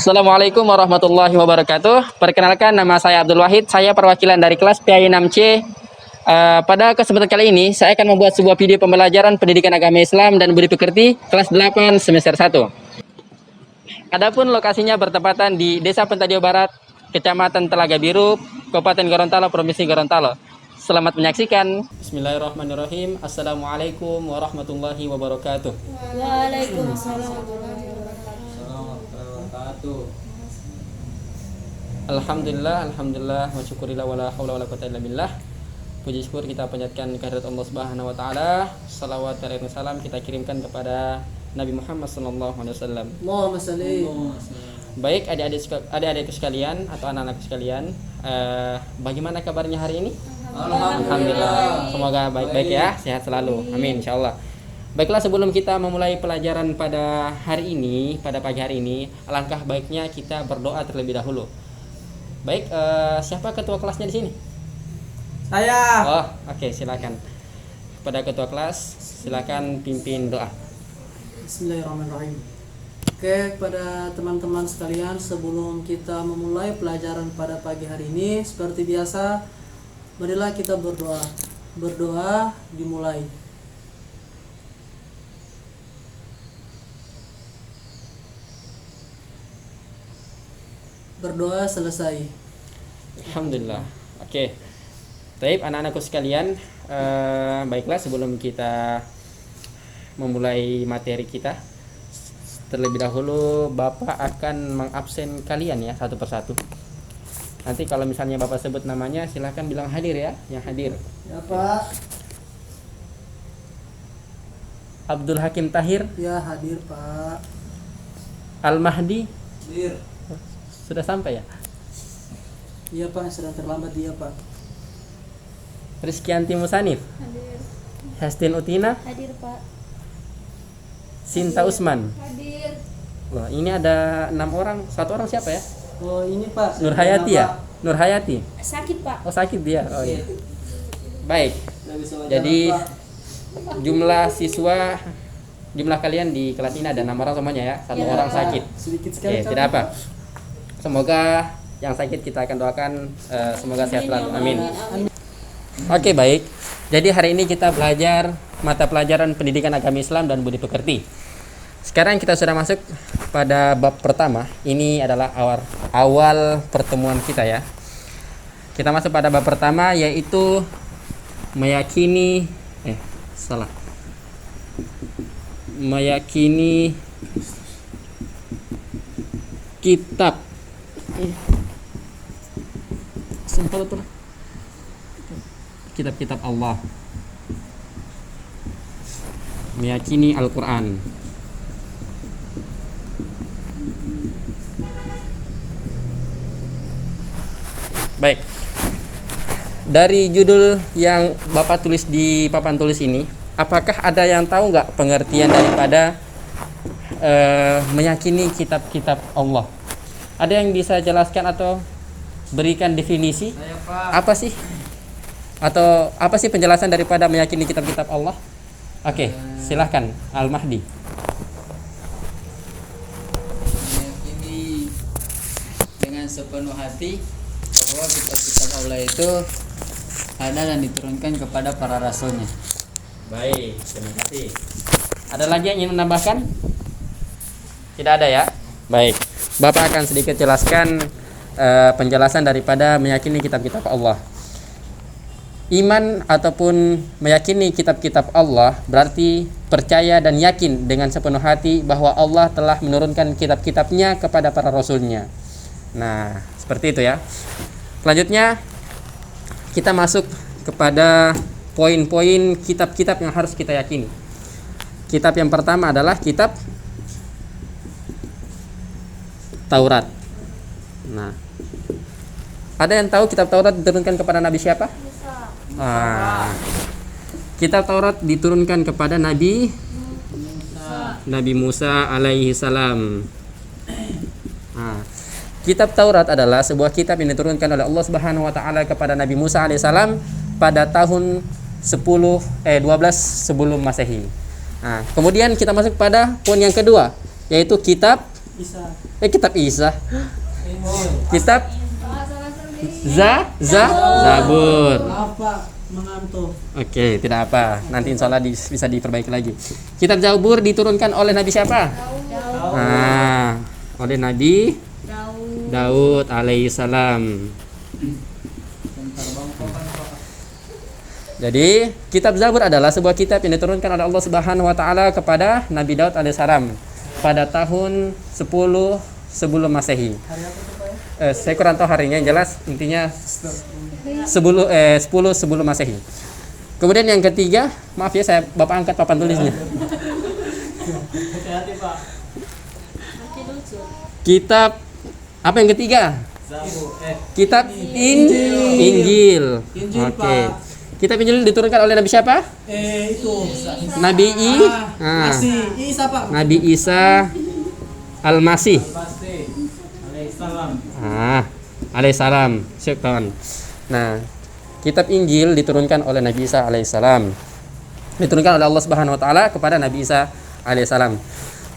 Assalamualaikum warahmatullahi wabarakatuh. Perkenalkan, nama saya Abdul Wahid. Saya perwakilan dari kelas PAI 6C. Pada kesempatan kali ini, saya akan membuat sebuah video pembelajaran pendidikan agama Islam dan budi pekerti kelas 8 semester 1. Adapun lokasinya bertepatan di Desa Pentadio Barat, Kecamatan Telaga Biru, Kabupaten Gorontalo, Provinsi Gorontalo. Selamat menyaksikan. Bismillahirrahmanirrahim. Assalamualaikum warahmatullahi wabarakatuh. Waalaikumsalam. Alhamdulillah wa syukurillah wala haula wala quwwata illa billah. Puji syukur kita panjatkan kehadirat Allah Subhanahu wa taala. Salawat dan salam kita kirimkan kepada Nabi Muhammad sallallahu alaihi wasallam. Allahumma shalli. Baik adik-adik sekalian atau anak-anak sekalian, bagaimana kabarnya hari ini? Alhamdulillah. Semoga baik-baik ya, sehat selalu. Amin insyaallah. Baiklah, sebelum kita memulai pelajaran pada hari ini, pada pagi hari ini, alangkah baiknya kita berdoa terlebih dahulu. Baik, siapa ketua kelasnya di sini? Saya. Oh, oke, silakan. Kepada ketua kelas, silakan pimpin doa. Bismillahirrahmanirrahim. Oke, kepada teman-teman sekalian, sebelum kita memulai pelajaran pada pagi hari ini, seperti biasa, marilah kita berdoa. Berdoa dimulai. Berdoa selesai. Alhamdulillah. Oke. Baik, anak-anakku sekalian, baiklah sebelum kita memulai materi kita, terlebih dahulu Bapak akan mengabsen kalian ya satu persatu. Nanti kalau misalnya Bapak sebut namanya, silahkan bilang hadir ya, yang hadir. Ya, Pak. Abdul Hakim Tahir, Ya, hadir, Pak. Al-Mahdi, Hadir. sudah sampai ya? Iya, Pak, sedang terlambat dia, Pak. Rizkyanti Musanif, Hadir. Hestin Utina, Hadir, Pak. Sinta Usman. Hadir. Loh, ini ada 6 orang, satu orang siapa ya? Oh, ini, Pak. Nur Hayati ya? Nur Hayati. Sakit, Pak. Oh, sakit dia. Oh iya. Baik. Jadi jumlah siswa, jumlah kalian di kelas ini ada 6 orang semuanya ya. Satu orang sakit. Sedikit sekali. Oke, tidak apa. Semoga yang sakit kita akan doakan semoga sehat selalu. Amin. Oke, baik. Jadi hari ini kita belajar mata pelajaran pendidikan agama Islam dan budi pekerti. Sekarang kita sudah masuk pada bab pertama. Ini adalah awal pertemuan kita ya. Kita masuk pada bab pertama, yaitu meyakini meyakini kitab. Kitab-kitab Allah. Meyakini Al-Quran. Baik. Dari judul yang Bapak tulis di papan tulis ini, apakah ada yang tahu nggak pengertian daripada meyakini kitab-kitab Allah? Ada yang bisa jelaskan atau berikan definisi? Saya, Pak. Apa sih? Atau apa sih penjelasan daripada meyakini kitab-kitab Allah? Oke, silahkan Al-Mahdi. Meyakini dengan sepenuh hati bahwa kitab-kitab Allah itu ada dan diturunkan kepada para rasulnya. Baik, terima kasih. Ada lagi yang ingin menambahkan? Tidak ada ya? Baik, Bapak akan sedikit jelaskan penjelasan daripada meyakini kitab-kitab Allah. Iman ataupun meyakini kitab-kitab Allah berarti percaya dan yakin dengan sepenuh hati bahwa Allah telah menurunkan kitab-kitabnya kepada para rasulnya. Nah, seperti itu ya. Selanjutnya kita masuk kepada poin-poin kitab-kitab yang harus kita yakini. Kitab yang pertama adalah kitab Taurat. Nah, ada yang tahu kitab Taurat diturunkan kepada Nabi siapa? Kitab Taurat diturunkan kepada Nabi Musa alaihi salam. Kitab Taurat adalah sebuah kitab yang diturunkan oleh Allah Subhanahu wa taala kepada Nabi Musa alaihi salam pada tahun 12 sebelum Masehi. Nah, kemudian kita masuk pada poin yang kedua, yaitu kitab Isa. Kitab Isa. Injil. Kitab Zabur. Apa mengantuk? Oke, tidak apa. Nanti insya Allah bisa diperbaiki lagi. Kitab Zabur diturunkan oleh Nabi siapa? Nah, oleh Nabi Daud alaihissalam. Jadi, kitab Zabur adalah sebuah kitab yang diturunkan oleh Allah Subhanahu wa taala kepada Nabi Daud alaihissalam pada tahun 10 sebelum Masehi. Hari apa tuh Pak ya? Saya kurang tahu harinya, yang jelas intinya 10 sebelum Masehi. Kemudian yang ketiga, maaf ya saya Bapak angkat papan tulisnya. Hati-hati Pak. Kitab apa yang ketiga? Zabur. Kitab Injil. Injil, Oke. Pak. Kitab Injil diturunkan oleh Nabi siapa? Itu. Nabi Masih. Isa Pak. Nabi Isa Al-Masih. Alaihissalam. Syukran. Nah, kitab Injil diturunkan oleh Nabi Isa alaihissalam. Diturunkan oleh Allah Subhanahu wa taala kepada Nabi Isa alaihissalam.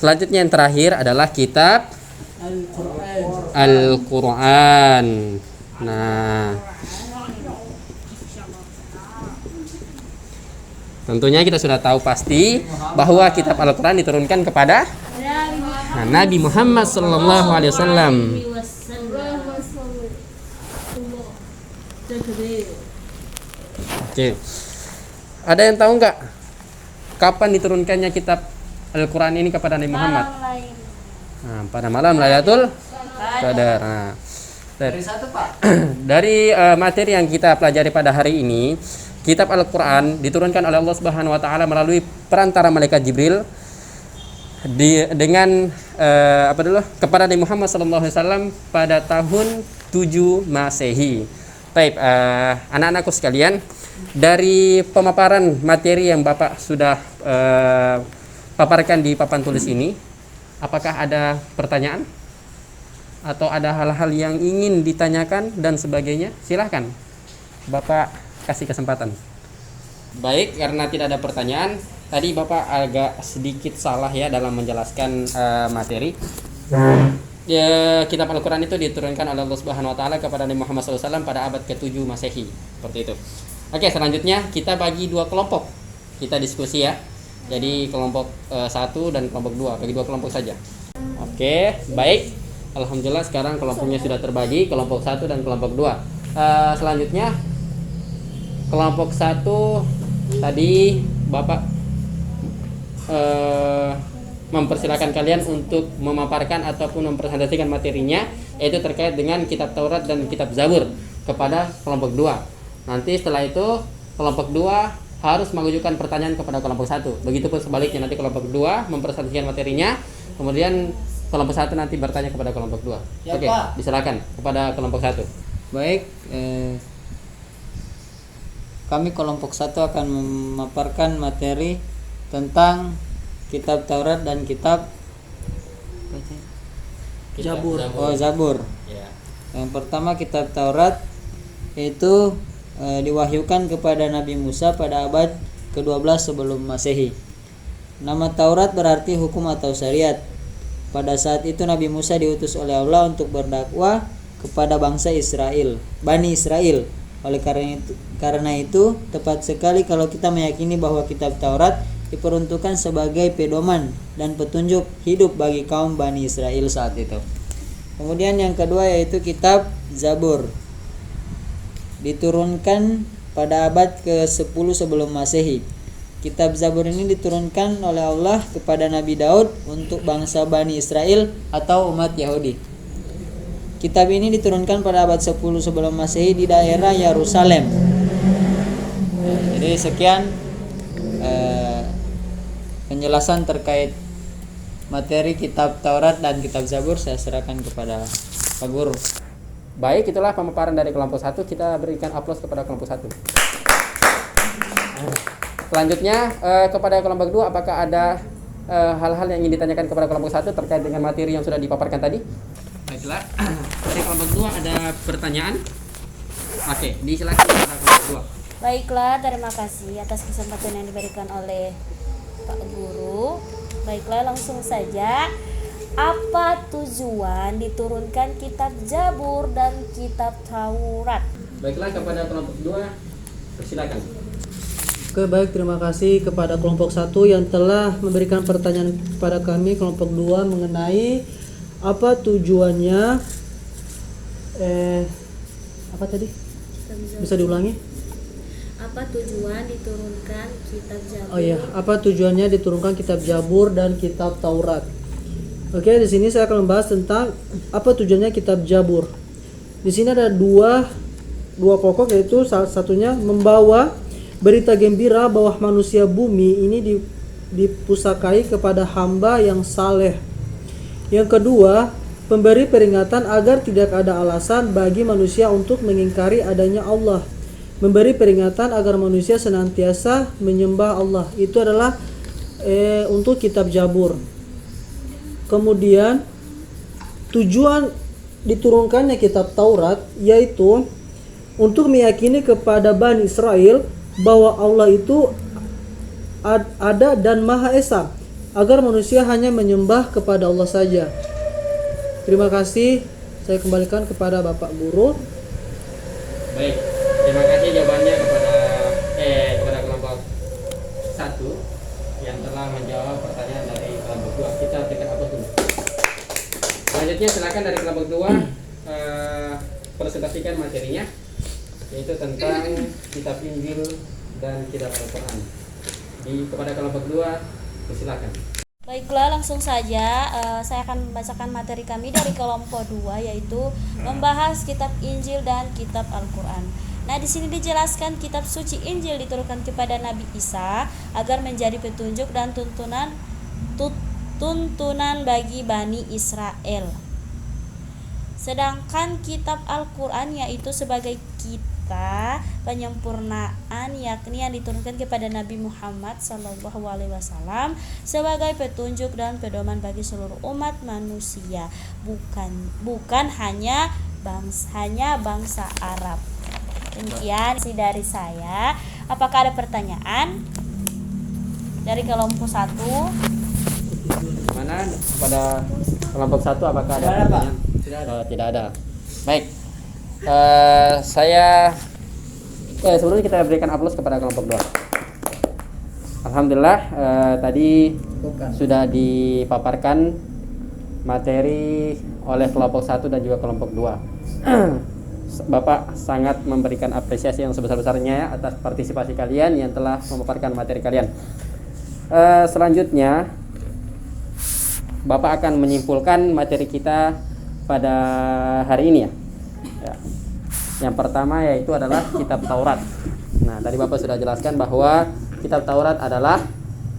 Selanjutnya yang terakhir adalah kitab Al-Qur'an. Nah, tentunya kita sudah tahu pasti bahwa kitab Al-Qur'an diturunkan kepada Nabi Muhammad sallallahu alaihi wasallam. Oke. Ada yang tahu nggak kapan diturunkannya kitab Al-Qur'an ini kepada Nabi Muhammad? Pada malam Lailatul Qadar. Dari materi yang kita pelajari pada hari ini, kitab Al-Qur'an diturunkan oleh Allah Subhanahu wa taala melalui perantara malaikat Jibril dengan kepada Nabi Muhammad sallallahu alaihi wasallam pada tahun 7 Masehi. Baik, anak-anakku sekalian, dari pemaparan materi yang Bapak sudah paparkan di papan tulis ini, apakah ada pertanyaan atau ada hal-hal yang ingin ditanyakan dan sebagainya? Silahkan Bapak kasih kesempatan. Baik, karena tidak ada pertanyaan, tadi Bapak agak sedikit salah ya dalam menjelaskan materi. Ya, kitab Al-Qur'an itu diturunkan oleh Allah Subhanahu wa taala kepada Nabi Muhammad SAW pada abad ke-7 Masehi. Seperti itu. Oke, selanjutnya kita bagi dua kelompok. Kita diskusi ya. Jadi kelompok 1 dan kelompok 2, bagi dua kelompok saja. Oke, baik. Alhamdulillah sekarang kelompoknya sudah terbagi, kelompok 1 dan kelompok 2. Selanjutnya kelompok 1 tadi Bapak mempersilakan kalian untuk memaparkan ataupun mempresentasikan materinya, yaitu terkait dengan kitab Taurat dan kitab Zabur kepada kelompok 2. Nanti setelah itu kelompok 2 harus mengajukan pertanyaan kepada kelompok 1. Begitupun sebaliknya, nanti kelompok 2 mempresentasikan materinya, kemudian kelompok 1 nanti bertanya kepada kelompok 2. Ya, Oke, Pak. disilakan kepada kelompok 1. Baik, kami kelompok 1 akan memaparkan materi tentang kitab Taurat dan kitab Zabur. Zabur. Ya. Yang pertama kitab Taurat itu diwahyukan kepada Nabi Musa pada abad ke-12 sebelum Masehi. Nama Taurat berarti hukum atau syariat. Pada saat itu Nabi Musa diutus oleh Allah untuk berdakwah kepada bangsa Israel, Bani Israel. Oleh karena itu tepat sekali kalau kita meyakini bahwa kitab Taurat diperuntukkan sebagai pedoman dan petunjuk hidup bagi kaum Bani Israel saat itu. Kemudian yang kedua yaitu kitab Zabur. Diturunkan pada abad ke-10 sebelum Masehi. Kitab Zabur ini diturunkan oleh Allah kepada Nabi Daud untuk bangsa Bani Israel atau umat Yahudi. Kitab ini diturunkan pada abad 10 sebelum Masehi di daerah Yerusalem. Jadi sekian penjelasan terkait materi kitab Taurat dan kitab Zabur. Saya serahkan kepada Pak Guru. Baik, itulah pemaparan dari kelompok 1. Kita berikan aplaus kepada kelompok 1. Selanjutnya kepada kelompok 2, apakah ada hal-hal yang ingin ditanyakan kepada kelompok 1 terkait dengan materi yang sudah dipaparkan tadi? Baiklah. Dari kelompok 2 ada pertanyaan? Oke, disilakan kepada kelompok 2. Baiklah, terima kasih atas kesempatan yang diberikan oleh Pak Guru. Baiklah, langsung saja. Apa tujuan diturunkan kitab Zabur dan kitab Taurat? Baiklah, kepada kelompok 2 silakan. Oke, baik, terima kasih kepada kelompok 1 yang telah memberikan pertanyaan kepada kami kelompok 2 mengenai apa tujuannya apa tadi? Bisa diulangi? Apa tujuan diturunkan kitab Zabur? Oh iya, apa tujuannya diturunkan kitab Zabur dan kitab Taurat? Oke, di sini saya akan membahas tentang apa tujuannya kitab Zabur. Di sini ada dua pokok, yaitu salah satunya membawa berita gembira bahwa manusia bumi ini dipusakai kepada hamba yang saleh. Yang kedua, memberi peringatan agar tidak ada alasan bagi manusia untuk mengingkari adanya Allah. Memberi peringatan agar manusia senantiasa menyembah Allah. Itu adalah untuk kitab Zabur. Kemudian tujuan diturunkannya kitab Taurat yaitu untuk meyakini kepada Bani Israel bahwa Allah itu ada dan Maha Esa, agar manusia hanya menyembah kepada Allah saja. Terima kasih. Saya kembalikan kepada Bapak Guru. Baik, terima kasih jawabannya kepada kelompok 1 yang telah menjawab pertanyaan dari kelompok 2. Kita berikan aplaus dulu. Selanjutnya silakan dari kelompok 2 presentasikan materinya, yaitu tentang kitab Injil dan kitab Al-Quran. Kepada kelompok 2 silakan. Baiklah, langsung saja saya akan membacakan materi kami dari kelompok 2, yaitu membahas kitab Injil dan kitab Al-Quran. Nah, di sini dijelaskan kitab suci Injil diturunkan kepada Nabi Isa agar menjadi petunjuk dan tuntunan bagi Bani Israel. Sedangkan kitab Al-Quran yaitu sebagai penyempurnaan, yakni yang diturunkan kepada Nabi Muhammad SAW sebagai petunjuk dan pedoman bagi seluruh umat manusia, bukan hanya bangsa Arab. Demikian sih dari saya. Apakah ada pertanyaan dari kelompok 1? Mana pada kelompok 1 apakah ada pertanyaan? Tidak ada. Baik. Sebelumnya kita berikan aplaus kepada kelompok 2. Alhamdulillah, tadi sudah dipaparkan materi oleh kelompok 1 dan juga kelompok 2. Bapak sangat memberikan apresiasi yang sebesar-besarnya atas partisipasi kalian yang telah memaparkan materi kalian. Selanjutnya Bapak akan menyimpulkan materi kita pada hari ini ya. Yang pertama yaitu adalah kitab Taurat. Nah, tadi Bapak sudah jelaskan bahwa kitab Taurat adalah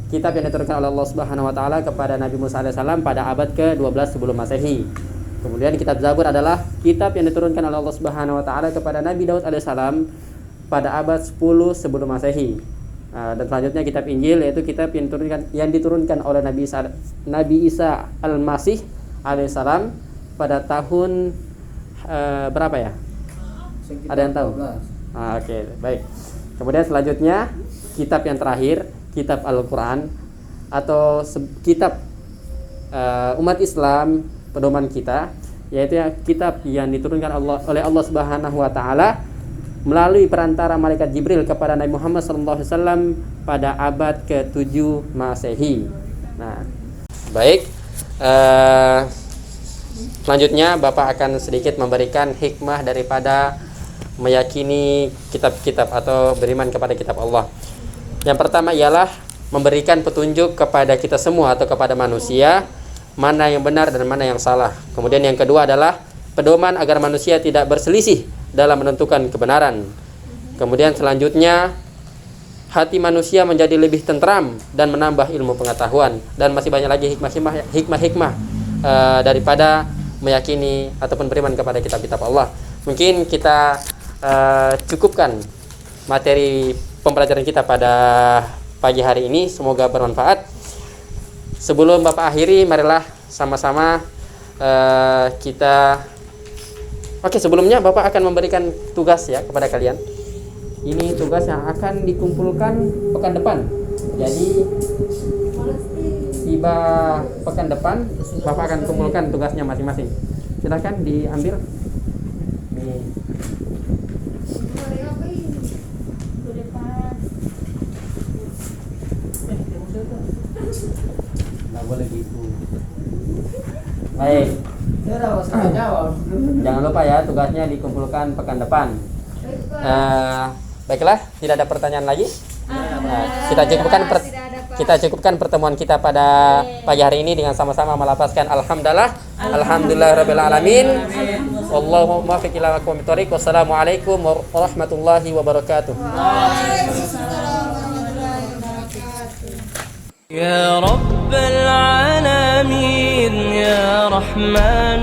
kitab yang diturunkan oleh Allah Subhanahu wa taala kepada Nabi Musa alaihissalam pada abad ke-12 sebelum Masehi. Kemudian kitab Zabur adalah kitab yang diturunkan oleh Allah Subhanahu wa taala kepada Nabi Daud alaihissalam pada abad 10 sebelum Masehi. Dan selanjutnya kitab Injil yaitu kitab yang diturunkan oleh Nabi Isa Al-Masih alaihissalam pada tahun berapa ya? Ada yang tahu? Oke, baik. Kemudian selanjutnya kitab yang terakhir, kitab Al-Quran atau kitab umat Islam, pedoman kita, yaitu kitab yang diturunkan oleh Allah Subhanahu wa taala melalui perantara malaikat Jibril kepada Nabi Muhammad SAW pada abad ke-7 Masehi. Nah, baik. Selanjutnya Bapak akan sedikit memberikan hikmah daripada meyakini kitab-kitab atau beriman kepada kitab Allah. Yang pertama ialah memberikan petunjuk kepada kita semua atau kepada manusia mana yang benar dan mana yang salah. Kemudian yang kedua adalah pedoman agar manusia tidak berselisih dalam menentukan kebenaran. Kemudian selanjutnya hati manusia menjadi lebih tentram dan menambah ilmu pengetahuan, dan masih banyak lagi hikmah-hikmah daripada meyakini ataupun beriman kepada kitab-kitab Allah. Mungkin kita cukupkan materi pembelajaran kita pada pagi hari ini, semoga bermanfaat. Sebelum Bapak akhiri, marilah sama-sama sebelumnya Bapak akan memberikan tugas ya kepada kalian. Ini tugas yang akan dikumpulkan pekan depan. Jadi tiba pekan depan Bapak akan kumpulkan tugasnya masing-masing. Silahkan diambil. Nih. Nggak boleh gitu. Baik. Jangan lupa ya, tugasnya dikumpulkan pekan depan. Baiklah, tidak ada pertanyaan lagi. Kita cukupkan pertemuan kita pada pagi hari ini dengan sama-sama melafazkan alhamdulillahirabbil alamin. Wallahu muwaffiq ila aqwamit thoriq. Wassalamualaikum warahmatullahi wabarakatuh. يا رب العالمين يا رحمن